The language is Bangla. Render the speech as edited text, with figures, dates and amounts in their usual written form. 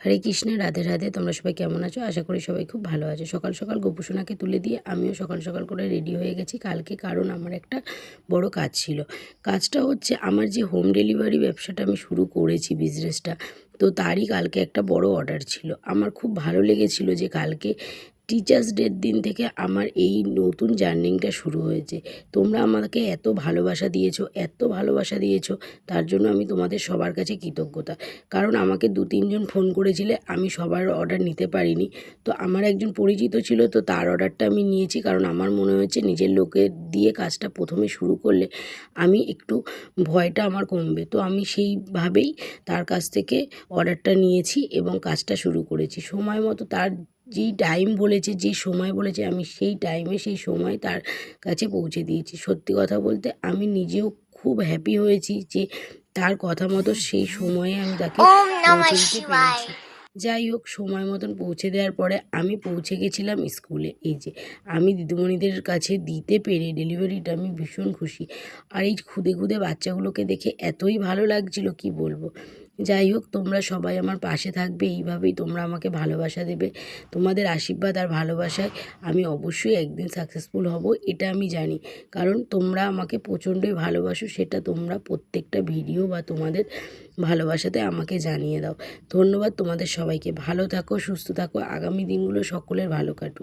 হরে কৃষ্ণ, রাধে রাধে। তোমরা সবাই কেমন আছো? আশা করি সবাই খুব ভালো আছে। সকাল সকাল গোপুসোনাকে তুলে দিয়ে আমিও সকাল সকাল করে রেডি হয়ে গেছি কালকে, কারণ আমার একটা বড় কাজ ছিল। কাজটা হচ্ছে আমার যে হোম ডেলিভারি ব্যবসাটা আমি শুরু করেছি, বিজনেসটা, তো তারই কালকে একটা বড় অর্ডার ছিল। আমার খুব ভালো লেগেছিল যে কালকে টিচার্স ডের দিন থেকে আমার এই নতুন জার্নিংটা শুরু হয়েছে। তোমরা আমাকে এত ভালোবাসা দিয়েছো, এত ভালোবাসা দিয়েছো, তার জন্য আমি তোমাদের সবার কাছে কৃতজ্ঞতা। কারণ আমাকে 2-3 জন ফোন করেছিলে, আমি সবার অর্ডার নিতে পারিনি। তো আমার একজন পরিচিত ছিল, তো তার অর্ডারটা আমি নিয়েছি, কারণ আমার মনে হয়েছে নিজের লোকের দিয়ে কাজটা প্রথমে শুরু করলে আমি একটু ভয়টা আমার কমবে। তো আমি সেইভাবেই তার কাছ থেকে অর্ডারটা নিয়েছি এবং কাজটা শুরু করেছি সময় মতো। তার যেই টাইম বলেছে, যে সময় বলেছে, আমি সেই টাইমে সেই সময় তার কাছে পৌঁছে দিয়েছি। সত্যি কথা বলতে আমি নিজেও খুব হ্যাপি হয়েছি যে তার কথা মতো সেই সময়ে আমি তাকে ওম নমঃ পৌঁছে দিতে শিবায়। পেরেছি। যাই হোক, সময় মতন পৌঁছে দেওয়ার পরে আমি পৌঁছে গেছিলাম স্কুলে। এই যে আমি দিদিমণিদের কাছে দিতে পেরে ডেলিভারিটা আমি ভীষণ খুশি। আর এই খুদে খুদে বাচ্চাগুলোকে দেখে এতই ভালো লাগছিল, কি বলবো। যাই হোক, তোমরা সবাই আমার পাশে থাকবে, এইভাবেই তোমরা আমাকে ভালোবাসা দেবে। তোমাদের আশীর্বাদ আর ভালোবাসায় আমি অবশ্যই একদিন সাকসেসফুল হব, এটা আমি জানি। কারণ তোমরা আমাকে প্রচণ্ডই ভালোবাসো, সেটা তোমরা প্রত্যেকটা ভিডিও বা তোমাদের ভালোবাসাতে আমাকে জানিয়ে দাও। ধন্যবাদ তোমাদের সবাইকে। ভালো থাকো, সুস্থ থাকো, আগামী দিনগুলো সকলের ভালো কাটুক।